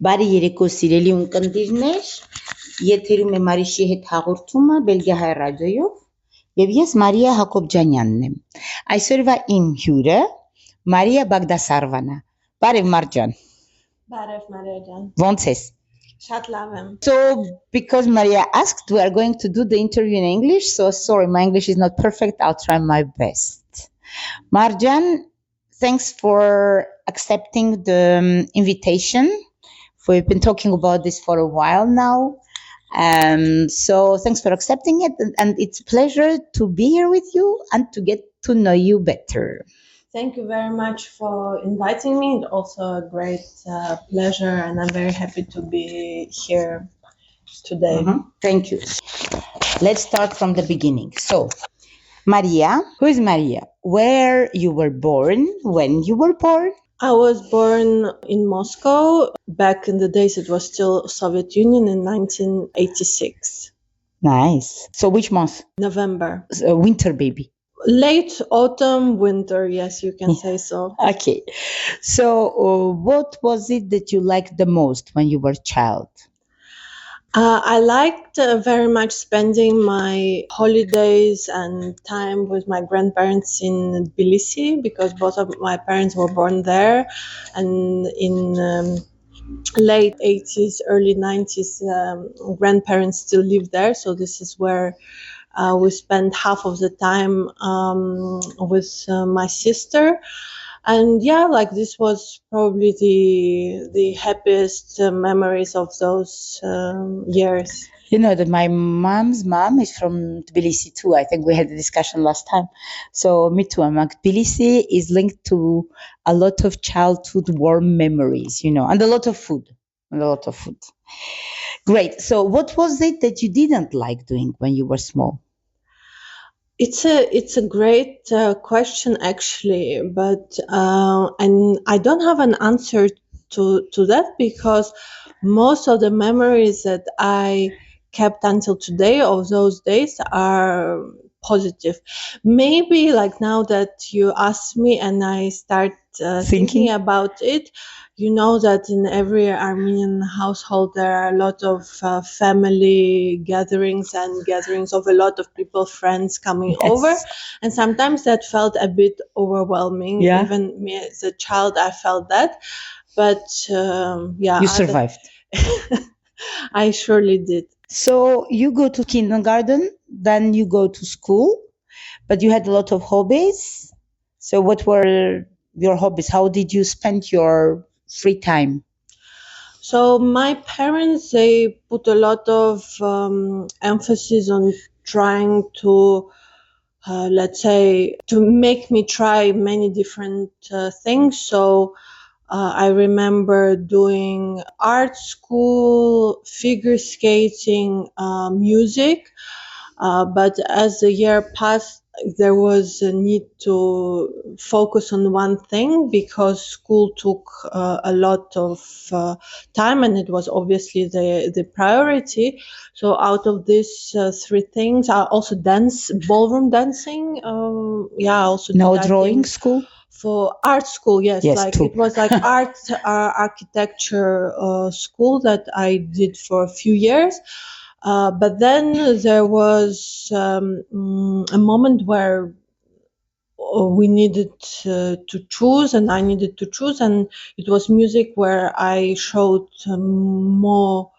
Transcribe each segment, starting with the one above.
Բարի երեկո սիրելի ունկնդիրներ, եթերում է Մարիշի հետ հաղորդումը Բելգիա ռադիոյով եւ ես Մարիա Հակոբյանյանն եմ։ Այսօրվա իմ հյուրը Մարիա Bagdasarova-ն է։ Բարև Մարջան։ Բարև Մարիա ջան։ Ոնց ես։ Շատ լավ եմ։ So because Maria asked, we are going to do the interview in English, so sorry, my English is not perfect, I'll try my best. Marjan, thanks for accepting the invitation. We've been talking about this for a while now. So thanks for accepting it. And it's a pleasure to be here with you and to get to know you better. Thank you very much for inviting me. It's also a great pleasure, and I'm very happy to be here today. Thank you. Let's start from the beginning. So, Maria, who is Maria? Where you were born, when you were born? I was born in Moscow. Back in the days, it was still Soviet Union in 1986. Nice. So which month? November. Winter baby. Late autumn, winter, yes, you can say so. Okay. So what was it that you liked the most when you were a child? I liked very much spending my holidays and time with my grandparents in Tbilisi because both of my parents were born there, and in late 80s, early 90s, grandparents still live there, so this is where we spent half of the time with my sister. And yeah, like this was probably the happiest memories of those years. You know that my mom's mom is from Tbilisi too. I think we had a discussion last time. So me too. Tbilisi is linked to a lot of childhood warm memories, you know, and a lot of food. Great. So what was it that you didn't like doing when you were small? It's a great question actually, but and I don't have an answer to that because most of the memories that I kept until today of those days are positive. Maybe like now that you ask me and I start thinking about it, you know that in every Armenian household there are a lot of family gatherings and gatherings of a lot of people, friends coming over, and sometimes that felt a bit overwhelming. Yeah. Even me as a child, I felt that, but yeah, you survived. I surely did. So you go to kindergarten, then you go to school, but you had a lot of hobbies. So what were your hobbies? How did you spend your free time? So my parents, they put a lot of emphasis on trying to, let's say, to make me try many different things. So I remember doing art school, figure skating, music. But as the year passed, there was a need to focus on one thing because school took a lot of time, and it was obviously the priority. So out of these three things, I also ballroom dancing. Also no drawing school. For art school, yes like too. It was like art architecture school that I did for a few years. But then there was a moment where we needed to choose, and I needed to choose, and it was music where I showed more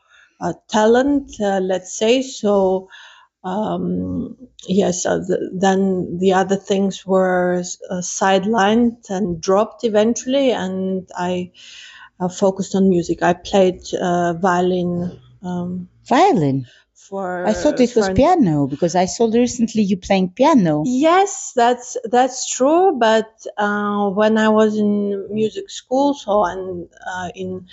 talent, let's say. So then the other things were sidelined and dropped eventually, and I focused on music. I played violin. Violin? I thought it was piano because I saw recently you playing piano. Yes, that's true. But when I was in music school, so and in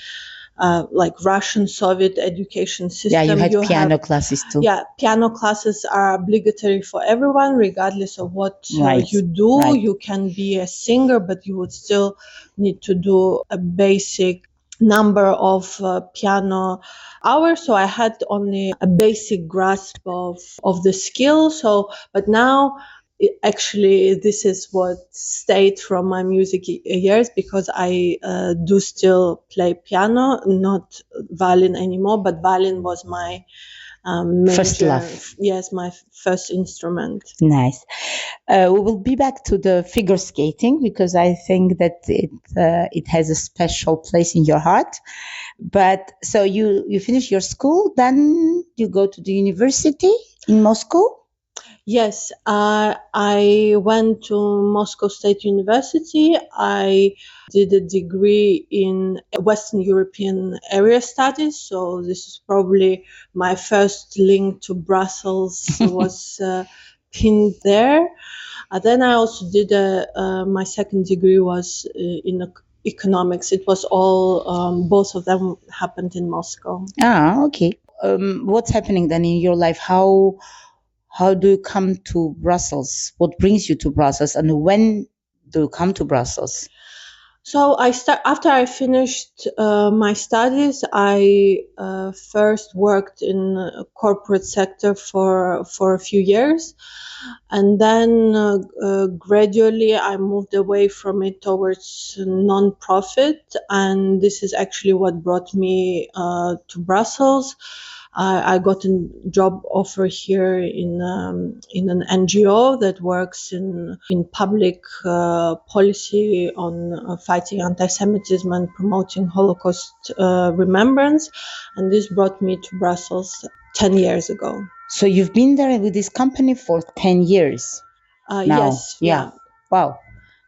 like Russian Soviet education system. Yeah, you had piano classes too. Yeah, piano classes are obligatory for everyone, regardless of what you do. Right. You can be a singer, but you would still need to do a basic number of piano hours. So I had only a basic grasp of the skill. So, but now actually, this is what stayed from my music years, because I do still play piano, not violin anymore, but violin was my First major, love. yes, my first instrument. Nice. We will be back to the figure skating because I think that it has a special place in your heart. But so you finish your school, then you go to the university in Moscow. Yes, I went to Moscow State University. I did a degree in Western European area studies. So this is probably my first link to Brussels was pinned there. Then I also did my second degree was in economics. It was all both of them happened in Moscow. Ah, okay. What's happening then in your life? How do you come to Brussels? What brings you to Brussels, and when do you come to Brussels? So after I finished my studies. I first worked in a corporate sector for a few years, and then gradually I moved away from it towards non-profit, and this is actually what brought me to Brussels. I got a job offer here in an NGO that works in public policy on fighting anti-Semitism and promoting Holocaust remembrance, and this brought me to Brussels 10 years ago. So you've been there with this company for 10 years now? Yes. Yeah. Wow,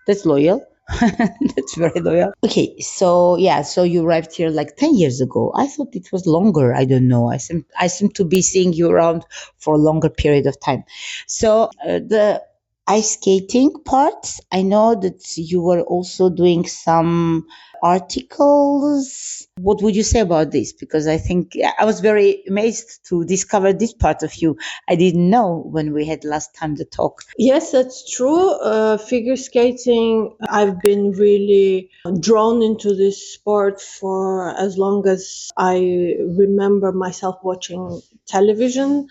that's loyal. That's very loyal. Okay, so you arrived here like 10 years ago. I thought it was longer. I don't know. I seem to be seeing you around for a longer period of time. So the ice skating part, I know that you were also doing some articles. What would you say about this? Because I think I was very amazed to discover this part of you. I didn't know when we had last time to talk. Yes, that's true. Figure skating, I've been really drawn into this sport for as long as I remember myself watching television.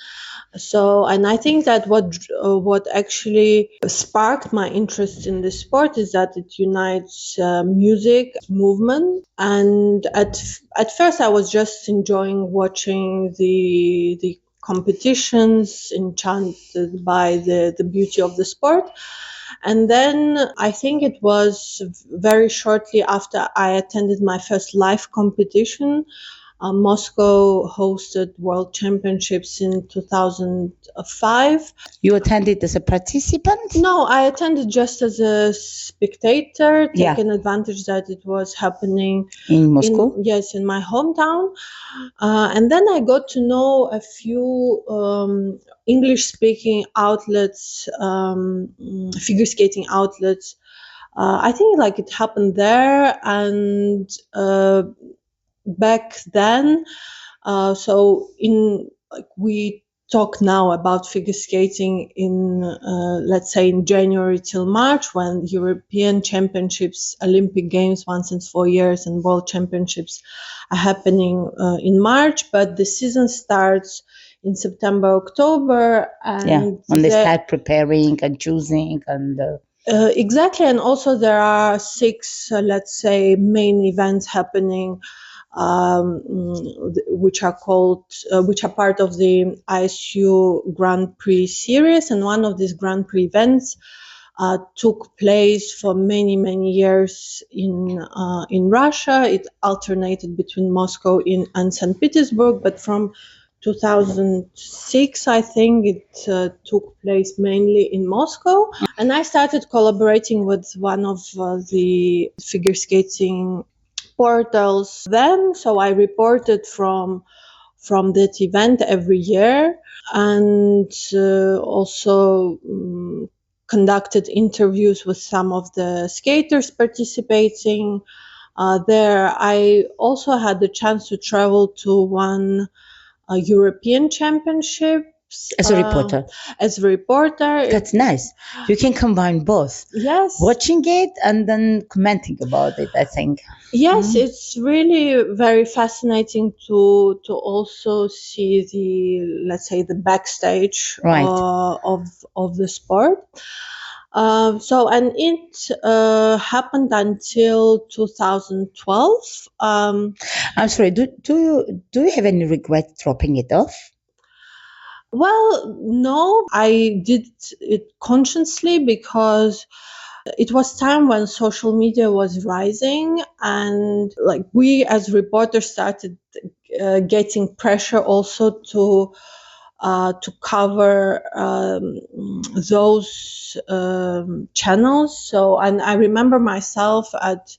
So, and I think that what actually sparked my interest in this sport is that it unites music, movement, and at first I was just enjoying watching the competitions, enchanted by the beauty of the sport. And then I think it was very shortly after I attended my first live competition. Moscow hosted World Championships in 2005. You attended as a participant? No, I attended just as a spectator, taking advantage that it was happening in Moscow. In my hometown. And then I got to know a few English-speaking outlets, figure skating outlets. I think like it happened there, and back then. So in like we talk now about figure skating in let's say in January till March, when European Championships, Olympic Games once in 4 years, and World Championships are happening in March, but the season starts in September, October, and when they start preparing and choosing and. Exactly, and also there are 6, let's say, main events happening. Which are part of the ISU Grand Prix series, and one of these Grand Prix events took place for many years in Russia. It alternated between Moscow and St. Petersburg, but from 2006, I think it took place mainly in Moscow, and I started collaborating with one of the figure skating portals then. So I reported from that event every year, and also conducted interviews with some of the skaters participating there. I also had the chance to travel to one European Championship As a reporter. As a reporter. That's nice. You can combine both. Yes. Watching it and then commenting about it, I think. Yes, it's really very fascinating to also see the, let's say, the backstage of the sport. And it happened until 2012. I'm sorry. Do you have any regret dropping it off? Well, no, I did it consciously because it was time when social media was rising, and like we as reporters started getting pressure also to cover those channels. So, and I remember myself at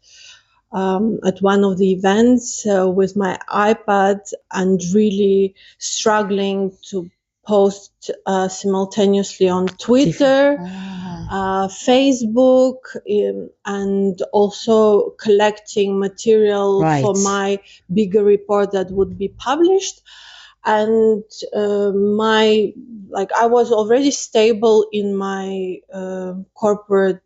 one of the events with my iPad and really struggling to post simultaneously on Twitter, Facebook, and also collecting material for my bigger report that would be published. And I was already stable in my corporate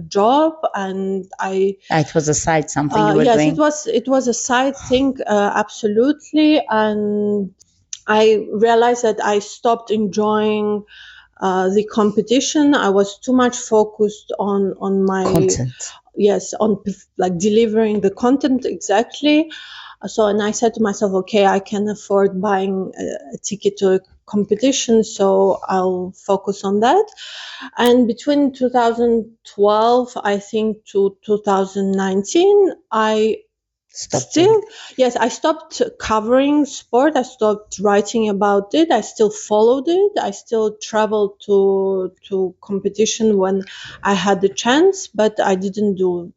job, and it was a side something you were doing. Yes, it was a side thing, absolutely. And I realized that I stopped enjoying the competition. I was too much focused on my content. Yes, on like delivering the content exactly. So, and I said to myself, okay, I can afford buying a ticket to a competition, so I'll focus on that. And between 2012, I think, to 2019, I stopped covering sport. I stopped writing about it. I still followed it. I still traveled to competition when I had the chance, but I didn't do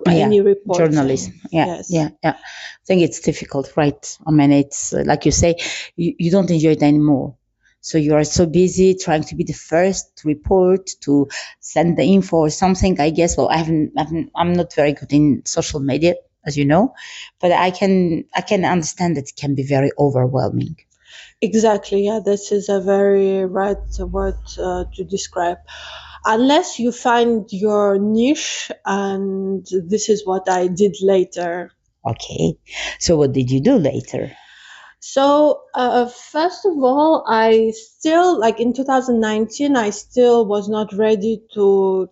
any reporting. Journalism. Yeah. I think it's difficult, right? I mean, it's like you say, you don't enjoy it anymore. So you are so busy trying to be the first to report, to send the info or something. I guess. Well, I'm not very good in social media, as you know, but I can understand that it can be very overwhelming. Exactly. Yeah, this is a very right word to describe. Unless you find your niche, and this is what I did later. Okay. So what did you do later? So first of all, I still, like in 2019, I still was not ready to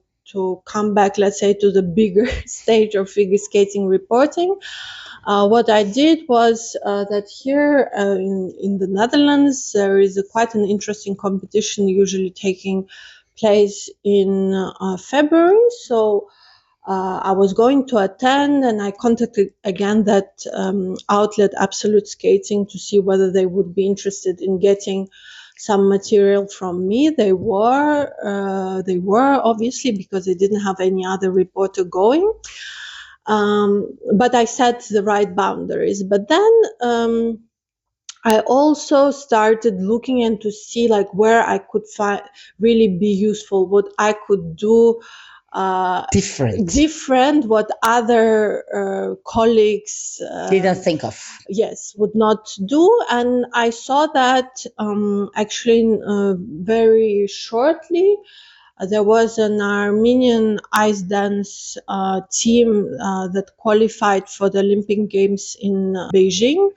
come back, let's say, to the bigger stage of figure skating reporting. What I did was that here in the Netherlands, there is quite an interesting competition usually taking place in February. So I was going to attend, and I contacted again that outlet, Absolute Skating, to see whether they would be interested in getting some material from me. They were obviously, because they didn't have any other reporter going. But I set the right boundaries. But then I also started looking in to see like where I could really be useful, what I could do different, what other colleagues didn't think of. Yes, would not do. And I saw that actually very shortly. There was an Armenian ice dance team that qualified for the Olympic Games in Beijing.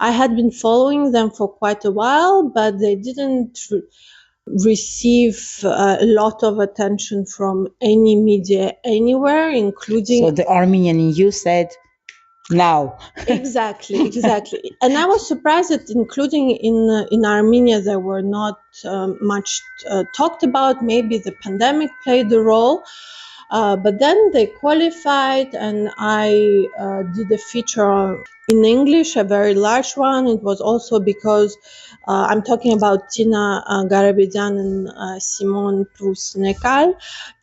I had been following them for quite a while, but they didn't receive a lot of attention from any media anywhere, including... So the Armenian in you said, now. Exactly. And I was surprised that including in Armenia, there were not much talked about. Maybe the pandemic played a role. But then they qualified, and I did a feature in English, a very large one. It was also because I'm talking about Tina Garabedian and Simon Prusnekal.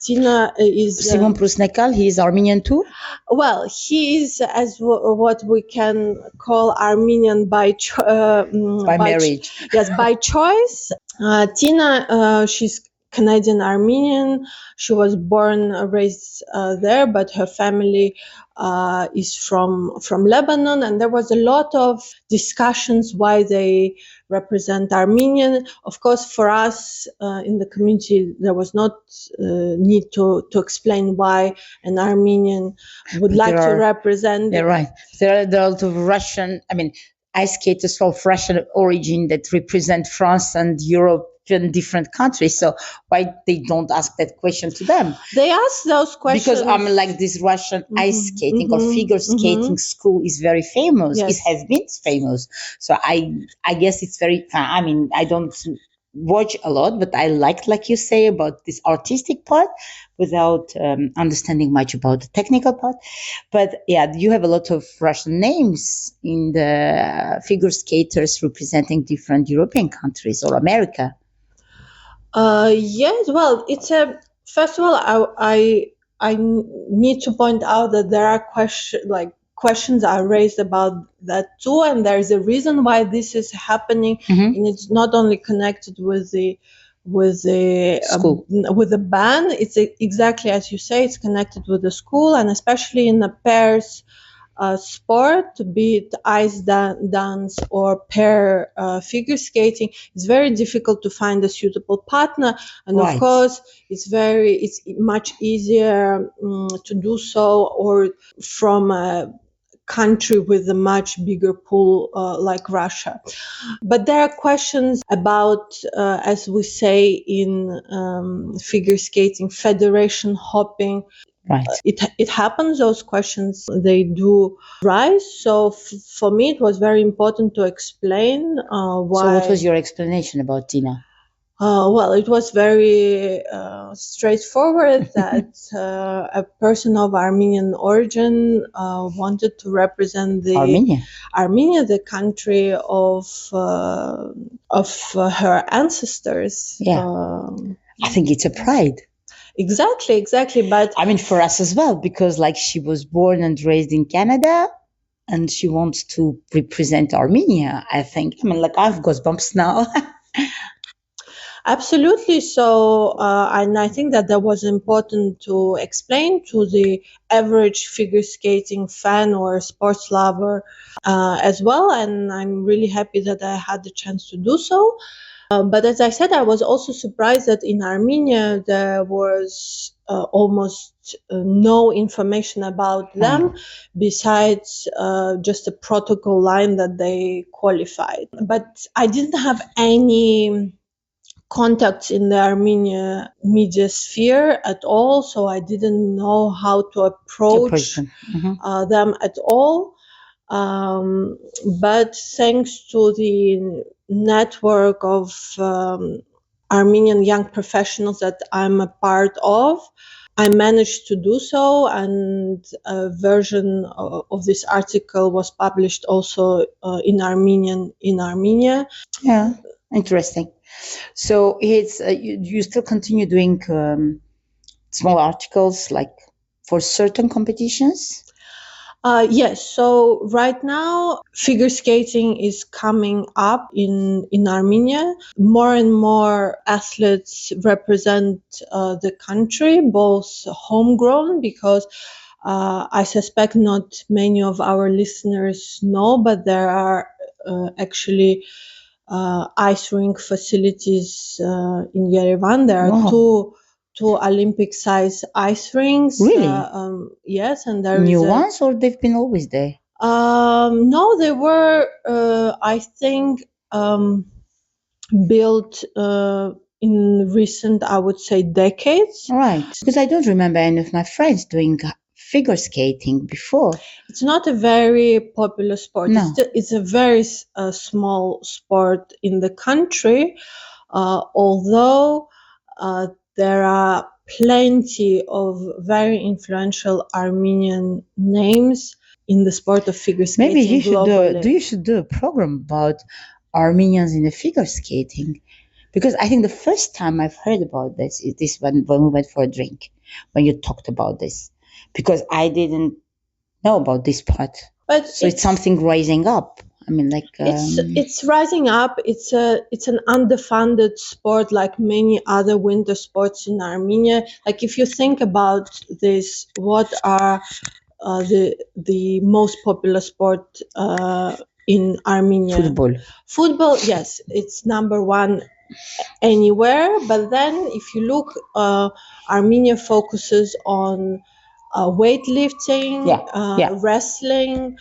Tina is... Simon Prusnekal, he is Armenian too? Well, he is what we can call Armenian by marriage. Yes, by choice. Tina, she's Canadian Armenian. She was born, raised there, but her family is from Lebanon. And there was a lot of discussions why they represent Armenian. Of course, for us in the community, there was not need to explain why an Armenian would like to represent. You're right. There are a lot of Russian, ice skaters of Russian origin that represent France and Europe in different countries. So why they don't ask that question to them? They ask those questions because this Russian ice skating or figure skating school is very famous. Yes. It has been famous. So I guess it's very. I don't watch a lot, but I liked, like you say, about this artistic part without understanding much about the technical part. But yeah, you have a lot of Russian names in the figure skaters representing different European countries or America. Yes, well, it's a first of all, I need to point out that there are questions are raised about that too, and there is a reason why this is happening, and it's not only connected with the school. With the band. It's exactly as you say. It's connected with the school, and especially in the pairs sport, be it ice dance or pair figure skating, it's very difficult to find a suitable partner, and Right. of course it's much easier to do so or from a country with a much bigger pool like Russia. But there are questions about, as we say in figure skating, federation hopping. Right. It happens, those questions, they do rise. So for me, it was very important to explain why. So what was your explanation about Tina? Well, it was very straightforward that a person of Armenian origin wanted to represent Armenia, the country of her ancestors. Yeah, I think it's a pride. Exactly. But for us as well, because she was born and raised in Canada, and she wants to represent Armenia. I think. I've goosebumps now. Absolutely. So, and I think that was important to explain to the average figure skating fan or sports lover as well. And I'm really happy that I had the chance to do so. But as I said, I was also surprised that in Armenia there was almost no information about them besides just a protocol line that they qualified. But I didn't have any contacts in the Armenia media sphere at all, so I didn't know how to approach them at all. But thanks to the network of Armenian young professionals that I'm a part of, I managed to do so, and a version of this article was published also in Armenian in Armenia. Yeah, interesting. So it's you still continue doing small articles for certain competitions? Yes. So right now, figure skating is coming up in Armenia. More and more athletes represent the country, both homegrown, because I suspect not many of our listeners know, but there are actually ice rink facilities in Yerevan. There are two Olympic-size ice rinks. Really? Yes, and there new ones, or they've been always there? No, they were, I think, built in recent, I would say, decades. Right, because I don't remember any of my friends doing figure skating before. It's not a very popular sport. No. It's a very small sport in the country, although there are plenty of very influential Armenian names in the sport of figure skating. Maybe you should do a program about Armenians in the figure skating, because I think the first time I've heard about this is this when we went for a drink, when you talked about this, because I didn't know about this part. But so it's something rising up. It's rising up. It's an underfunded sport, like many other winter sports in Armenia. Like, if you think about this, what are the most popular sport in Armenia. Football, yes, it's number one anywhere. But then if you look, Armenia focuses on weightlifting, wrestling,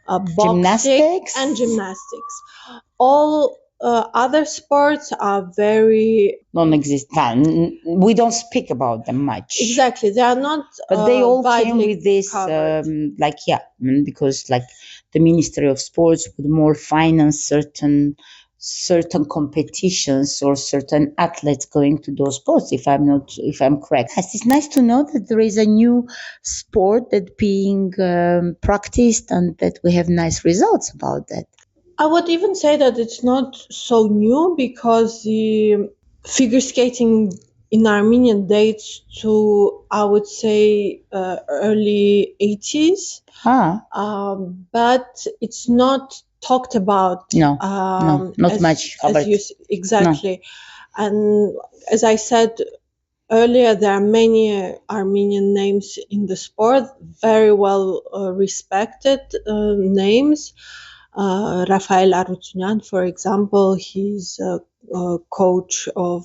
boxing, and gymnastics. All other sports are very non-existent. We don't speak about them much. Exactly, they are not. But they all came with this, because like the Ministry of Sports would more finance certain competitions or certain athletes going to those sports. If I'm correct, yes, it's nice to know that there is a new sport that being practiced and that we have nice results about that. I would even say that it's not so new, because the figure skating in Armenia dates to, I would say, early 80s. But it's not talked about. No, not much. Exactly. No. And as I said earlier, there are many Armenian names in the sport, very well respected names. Rafael Arutyunyan, for example, he's a coach of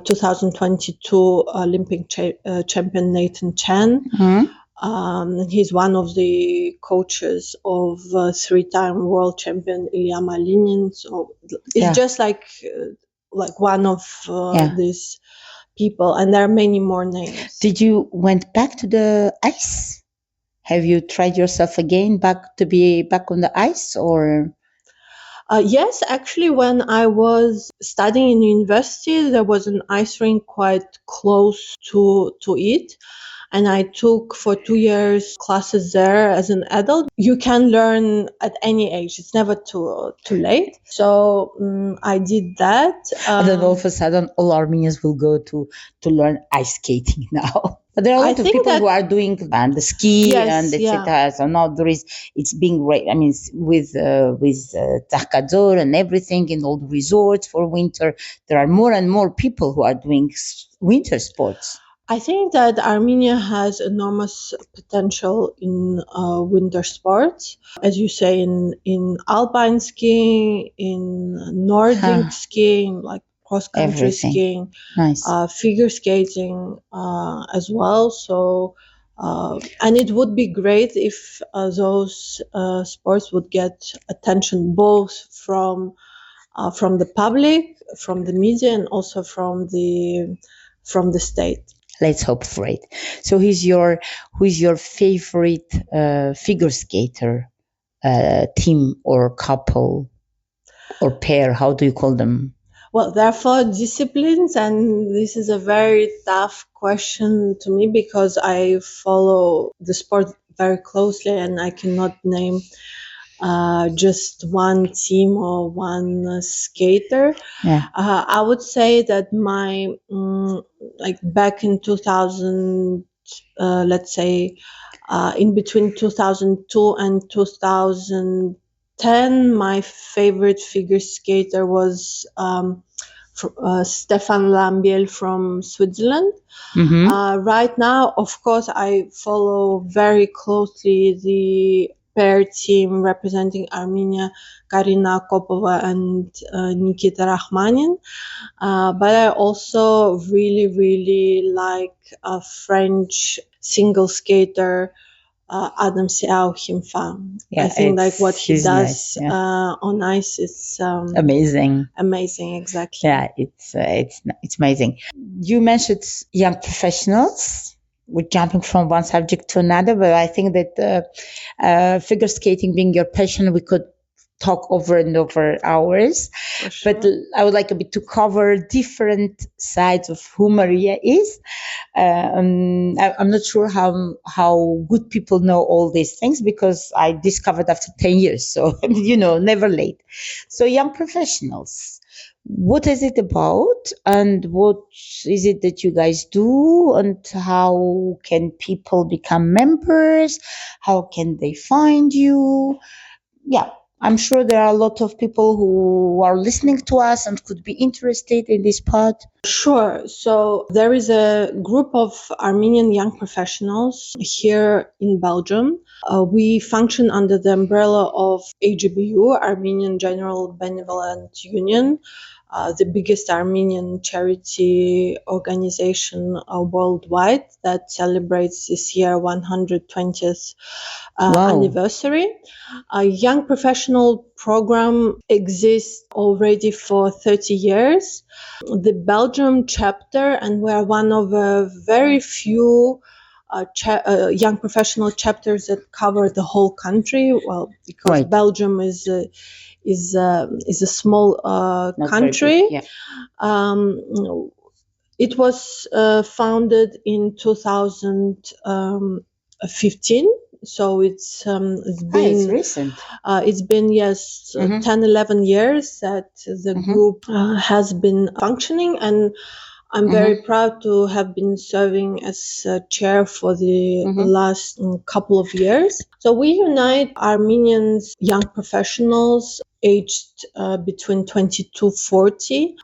2022 Olympic champion Nathan Chen. Mm-hmm. He's one of the coaches of three-time world champion Ilya Malinin. So it's just like one of these people, and there are many more names. Did you went back to the ice? Have you tried yourself again to be back on the ice, or? Yes, actually, when I was studying in university, there was an ice rink quite close to it. And I took for 2 years classes there as an adult. You can learn at any age. It's never too late. So I did that. And then all of a sudden, all Armenians will go to learn ice skating now. But there are a lot of people who are doing the ski and etc. So now it's being great. I mean, with Tahkadzor and everything in all the resorts for winter, there are more and more people who are doing winter sports. I think that Armenia has enormous potential in winter sports, as you say, in alpine skiing, in Nordic skiing, like cross-country skiing, figure skating as well. So, and it would be great if those sports would get attention both from the public, from the media, and also from the state. Let's hope for it. So who is your favorite figure skater team or couple or pair? How do you call them? Well, there are 4 disciplines, and this is a very tough question to me because I follow the sport very closely and I cannot name just one team or one skater. I would say that my back in 2000, let's say in between 2002 and 2010, my favorite figure skater was Stefan Lambiel from Switzerland. Mm-hmm. Right now, of course, I follow very closely the pair team representing Armenia, Karina Kopova and Nikita Rakhmanin. But I also really, really like a French single skater, Adam Seau-Himfa. I think what he does on ice is amazing. Amazing, exactly. Yeah, it's amazing. You mentioned young professionals. We're jumping from one subject to another, but I think that figure skating being your passion, we could talk over and over hours. Sure. But I would like a bit to cover different sides of who Maria is. I'm not sure how good people know all these things because I discovered after 10 years. So, never late. So young professionals. What is it about and what is it that you guys do and how can people become members? How can they find you? Yeah, I'm sure there are a lot of people who are listening to us and could be interested in this pod. Sure. So there is a group of Armenian young professionals here in Belgium. We function under the umbrella of AGBU, Armenian General Benevolent Union, the biggest Armenian charity organization worldwide that celebrates this year 120th anniversary. A young professional program exists already for 30 years. The Belgium chapter, and we're one of a very few young professional chapters that cover the whole country. Well, because Belgium is a small country. Big, yeah. It was founded in 2015. So it's been recent. It's been 10, 11 years that the group has been functioning, and I'm very proud to have been serving as chair for the last couple of years. So we unite Armenians, young professionals aged between 20 to 40.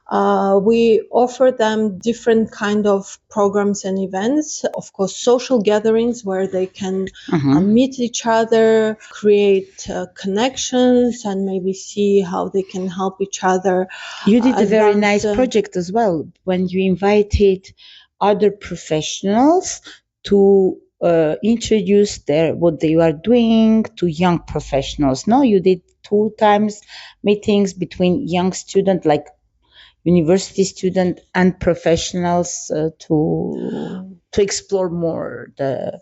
We offer them different kind of programs and events. Of course, social gatherings where they can meet each other, create connections, and maybe see how they can help each other. You did a very nice project as well when you invited other professionals to introduce what they are doing to young professionals. No, you did 2 times meetings between young students, like university student and professionals, to explore more the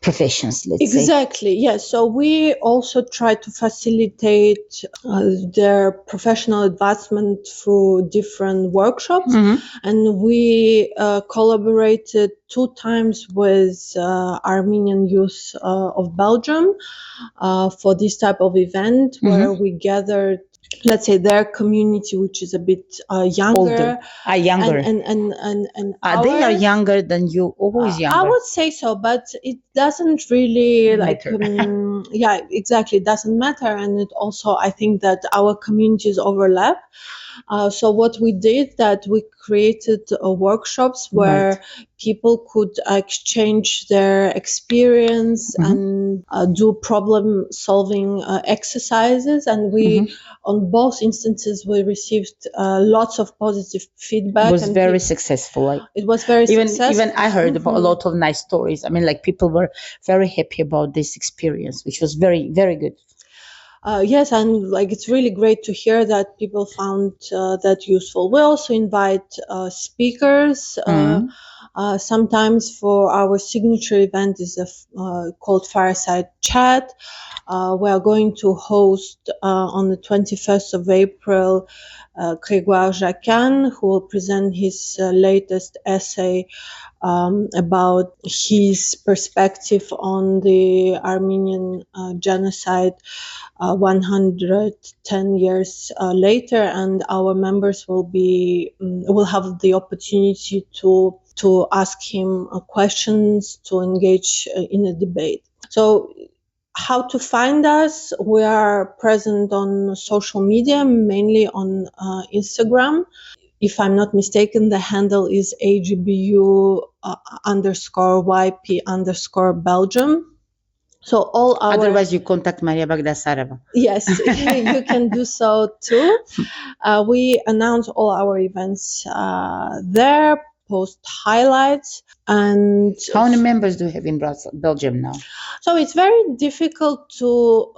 professions, let's say. Exactly, yes. So we also try to facilitate their professional advancement through different workshops. And we collaborated 2 times with Armenian youth of Belgium for this type of event, where we gathered, let's say, their community, which is a bit younger. Younger. And they are younger than you, always younger. I would say so, but it doesn't really matter. Yeah, exactly. It doesn't matter. And it also, I think that our communities overlap. So what we did, that we created workshops where people could exchange their experience and do problem solving exercises. And we, on both instances, we received lots of positive feedback. It was very successful. It was very successful. Even I heard about a lot of nice stories. I mean, like, people were very happy about this experience, which was very, very good. Yes, and it's really great to hear that people found that useful. We also invite speakers. Sometimes for our signature event is called Fireside Chat. We are going to host on the 21st of April Grégoire Jacquin, who will present his latest essay about his perspective on the Armenian genocide 110 years later, and our members will have the opportunity to ask him questions, to engage in a debate. So, how to find us? We are present on social media, mainly on Instagram. If I'm not mistaken, the handle is AGBU_YP_Belgium. So all our... Otherwise, you contact Maria Bagdasarova. Yes, you can do so too. We announce all our events there, post highlights. And how many members do you have in Belgium now? So it's very difficult to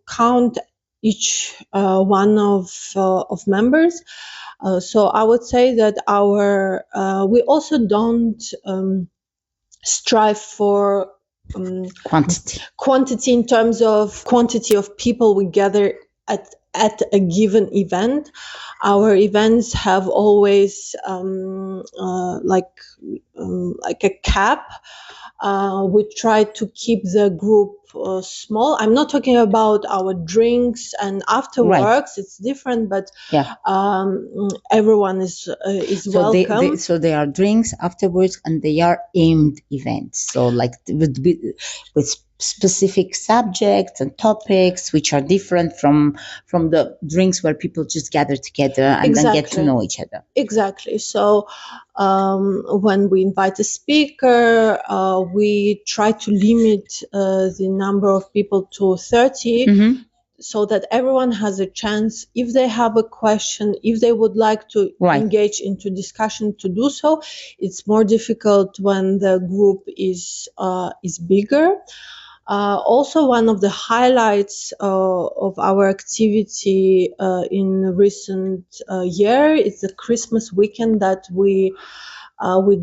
count each one of members. So I would say that we also don't strive for quantity in terms of quantity of people we gather at a given event. Our events have always like a cap. We try to keep the group small. I'm not talking about our drinks and afterworks. It's different, but everyone is welcome. So there are drinks afterwards, and they are aimed events. So with specific subjects and topics which are different from the drinks where people just gather together and then get to know each other. Exactly. So when we invite a speaker, we try to limit the number of people to 30, so that everyone has a chance, if they have a question, if they would like to engage into discussion, to do so. It's more difficult when the group is bigger. Also, one of the highlights of our activity in recent year is the Christmas weekend that we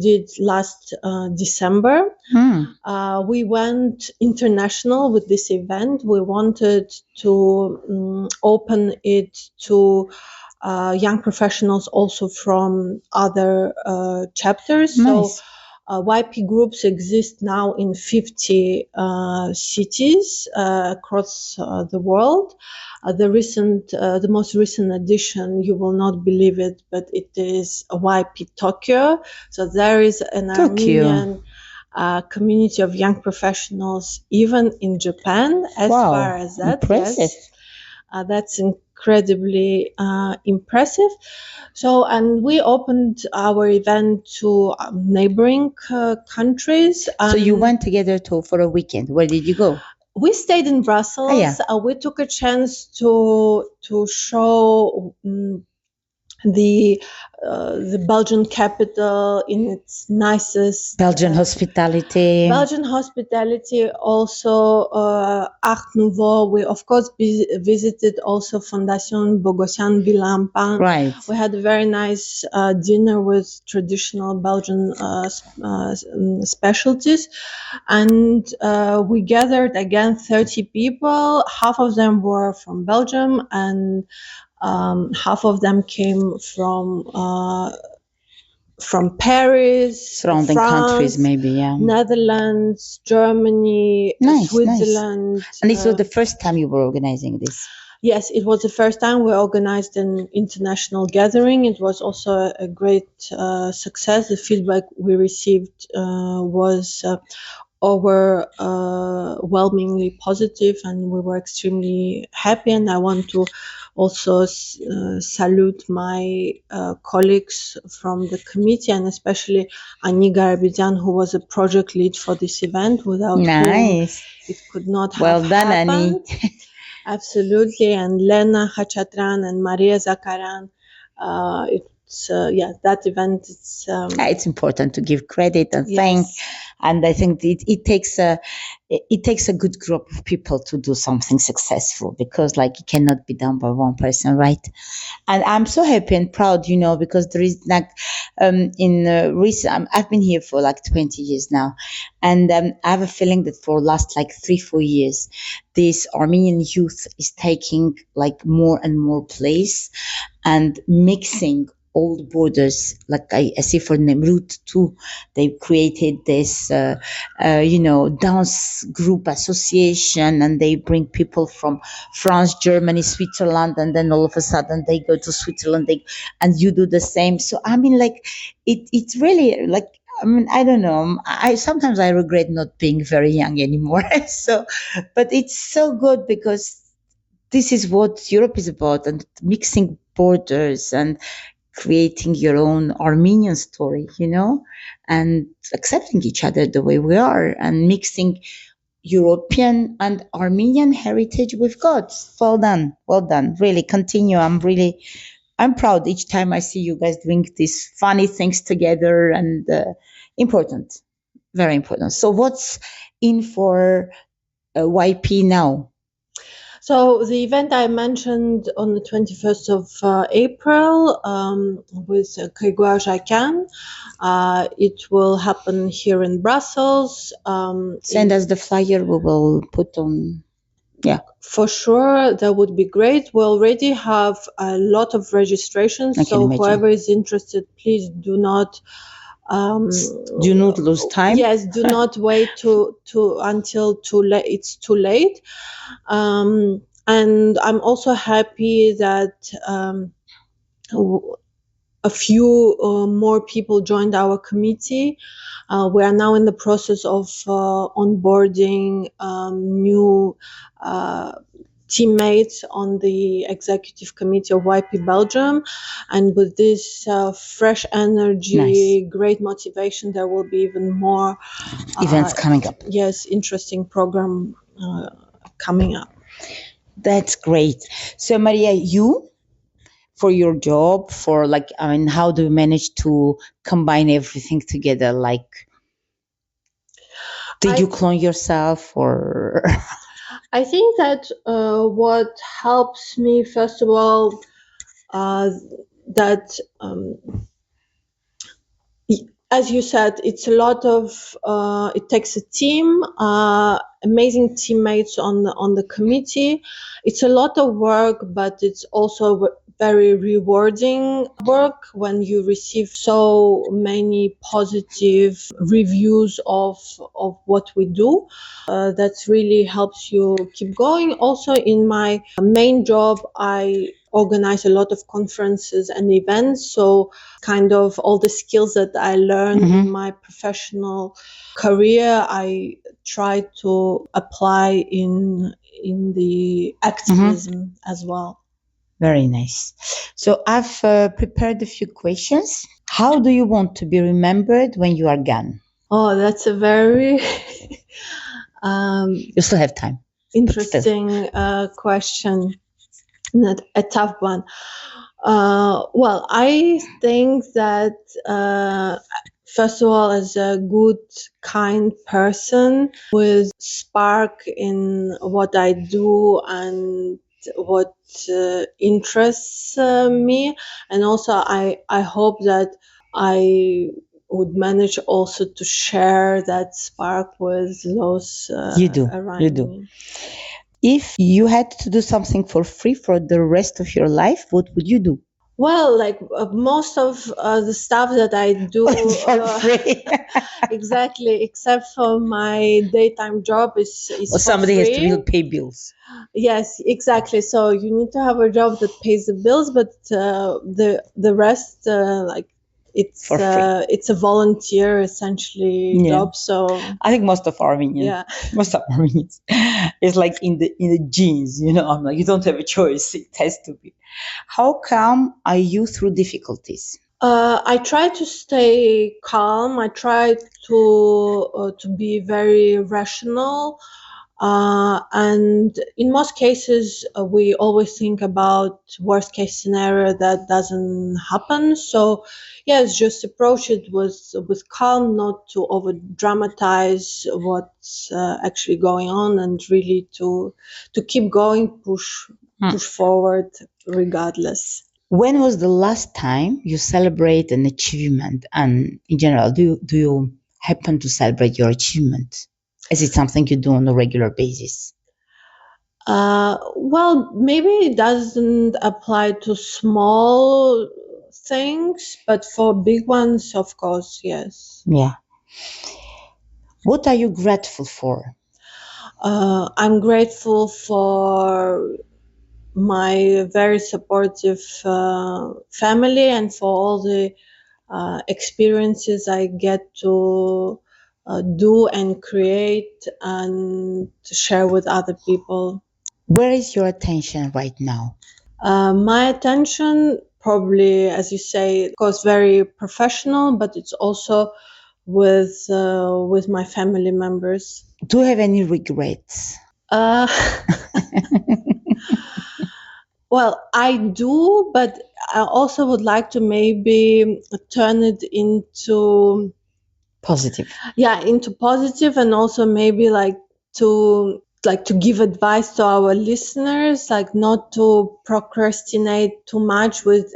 did last December. We went international with this event. We wanted to open it to young professionals also from other chapters. Nice. So YP groups exist now in 50 cities across the world. The most recent addition, you will not believe it, but it is a YP Tokyo. So there is an Armenian community of young professionals, even in Japan, as far as that. Impressive. Yes. That's incredibly impressive. So, and we opened our event to neighboring countries. So you went together for a weekend. Where did you go? We stayed in Brussels. We took a chance to show the Belgian capital in its nicest Belgian hospitality. Also Art Nouveau. We of course visited also Fondation Bogossian Villampan. Right. We had a very nice dinner with traditional Belgian specialties, and we gathered again 30 people. Half of them were from Belgium, and half of them came from Paris, surrounding France, countries, maybe, Netherlands, Germany, Switzerland. Nice. And this was the first time you were organizing this? Yes, it was the first time we organized an international gathering. It was also a great success. The feedback we received was overwhelmingly positive, and we were extremely happy. And I want to also salute my colleagues from the committee, and especially Ani Garabidian, who was a project lead for this event, without whom it could not have happened. Ani. Absolutely. And Lena Hachatran and Maria Zakaran. That event, it's important to give credit and thank, and I think it takes a good group of people to do something successful, because it cannot be done by one person, right? And I'm so happy and proud, because there is I've been here for 20 years now, and I have a feeling that for the last 3-4 years, this Armenian youth is taking more and more place and mixing old borders. I see for Nemrut too, they created this dance group association, and they bring people from France, Germany, Switzerland, and then all of a sudden they go to Switzerland, and you do the same. So I mean, it's really I don't know. Sometimes I regret not being very young anymore. But it's so good, because this is what Europe is about, and mixing borders and creating your own Armenian story, and accepting each other the way we are, and mixing European and Armenian heritage with God's. Well done. Really, continue. I'm proud each time I see you guys doing these funny things together, and important, very important. So what's in for YP now? So the event I mentioned on the 21st of April with Grégoire Jacquin, it will happen here in Brussels. Send us the flyer, we will put on. Yeah, for sure, that would be great. We already have a lot of registrations, so whoever is interested, please do not lose time. Yes, do not wait until it's too late. And I'm also happy that a few more people joined our committee. We are now in the process of onboarding new teammates on the executive committee of YP Belgium. And with this fresh energy, great motivation, there will be even more events coming up. Yes, interesting program coming up. That's great. So Maria, you, for your job, how do you manage to combine everything together? Did you clone yourself or? I think that what helps me, first of all, that as you said, it's a lot of it takes a team, amazing teammates on the committee. It's a lot of work, but it's also very rewarding work when you receive so many positive reviews of what we do. That really helps you keep going. Also, in my main job, I organize a lot of conferences and events, so kind of all the skills that I learned in my professional career, I try to apply in the activism as well. Very nice. So I've prepared a few questions. How do you want to be remembered when you are gone? Oh, that's a very you still have time. Interesting question. Not a tough one. Well, I think that first of all, as a good, kind person with spark in what I do and what interests me, and also I hope that I would manage also to share that spark with those around me. If you had to do something for free for the rest of your life, what would you do? Well, like most of the stuff that I do for free. Exactly, except for my daytime job is or somebody free. Has to pay bills. Yes, exactly. So you need to have a job that pays the bills, but the rest, it's a volunteer essentially job. So I think most of Armenians, most of Armenians, is like in the genes. I'm like, you don't have a choice; it has to be. How calm are you through difficulties? I try to stay calm. I try to be very rational. And in most cases, we always think about worst case scenario that doesn't happen. So, yes, just approach it with calm, not to over dramatize what's actually going on, and really to keep going, push forward regardless. When was the last time you celebrate an achievement? And in general, do you happen to celebrate your achievement? Is it something you do on a regular basis? Well, maybe it doesn't apply to small things, but for big ones, of course, yes. Yeah. What are you grateful for? I'm grateful for my very supportive family and for all the experiences I get to do and create and to share with other people. Where is your attention right now? My attention, probably, as you say, of course, very professional, but it's also with my family members. Do you have any regrets? Well, I do, but I also would like to maybe turn it into positive. Yeah, into positive, and also maybe to give advice to our listeners, not to procrastinate too much with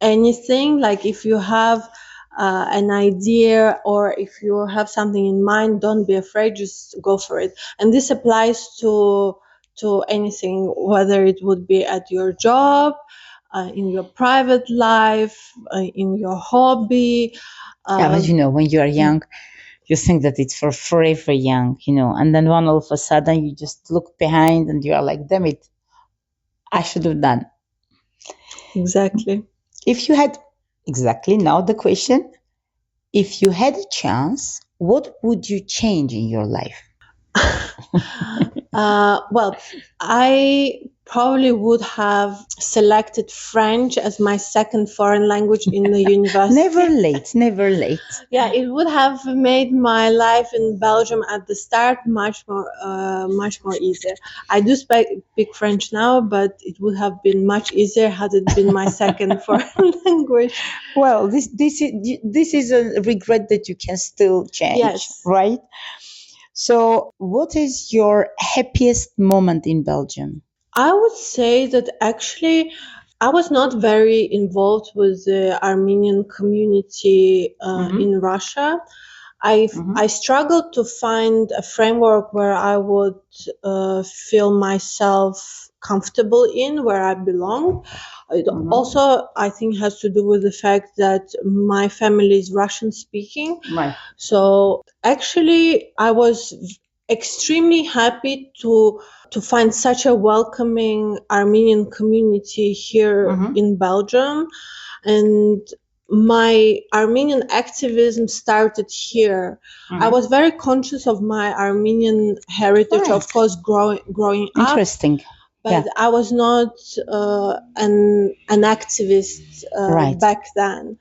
anything. Like if you have an idea or if you have something in mind, don't be afraid, just go for it. And this applies to anything, whether it would be at your job, in your private life, in your hobby. Yeah, but when you are young, you think that it's for forever young, and then all of a sudden you just look behind and you are like, damn it, I should have done. Exactly. If you had Exactly. Now the question, if you had a chance, what would you change in your life? Well, I probably would have selected French as my second foreign language in the university. Never late, never late. Yeah, it would have made my life in Belgium at the start much more easier. I do speak French now, but it would have been much easier had it been my second foreign language. Well, this is a regret that you can still change, Yes. right? So, what is your happiest moment in Belgium? I would say that actually I was not very involved with the Armenian community in Russia. I struggled to find a framework where I would feel myself comfortable in, where I belong. It also, I think, has to do with the fact that my family is Russian speaking. Right. So actually, I was extremely happy to find such a welcoming Armenian community here in Belgium, and my Armenian activism started here. I was very conscious of my Armenian heritage, of course, growing up. Interesting. But I was not an activist back then.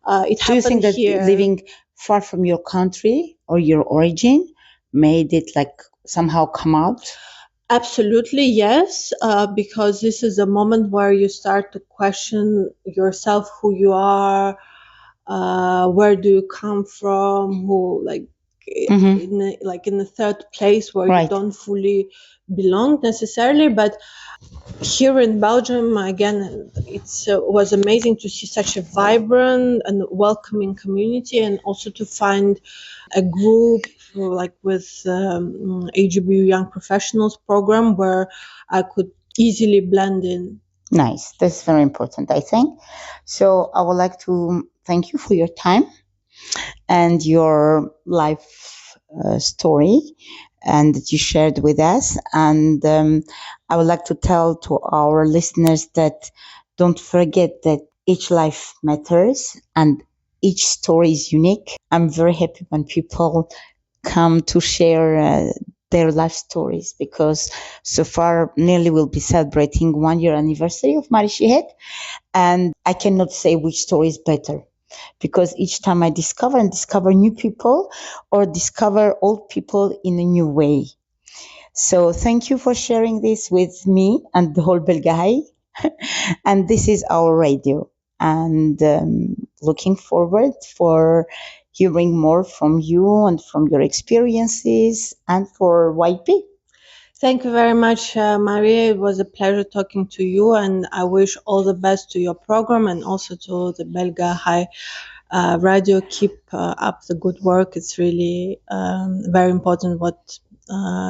It Do you think that here. living far from your country or your origin made it like somehow come out? Absolutely, yes, because this is a moment where you start to question yourself, who you are, where do you come from, who in the third place where you don't fully belong necessarily. But here in Belgium, again, it was amazing to see such a vibrant and welcoming community, and also to find a group like with AGBU Young Professionals program where I could easily blend in. Nice. That's very important, I think. So I would like to thank you for your time and your life story and that you shared with us. And I would like to tell to our listeners that don't forget that each life matters and each story is unique. I'm very happy when people come to share their life stories, because so far nearly we'll be celebrating 1 year anniversary of Marişi, and I cannot say which story is better, because each time I discover new people or discover old people in a new way. So thank you for sharing this with me and the whole Belgahai. And this is our radio, and looking forward for hearing more from you and from your experiences and for YP. Thank you very much, Maria. It was a pleasure talking to you, and I wish all the best to your program and also to the Belgahai radio. Keep up the good work. It's really very important what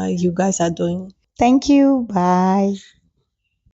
you guys are doing. Thank you. Bye.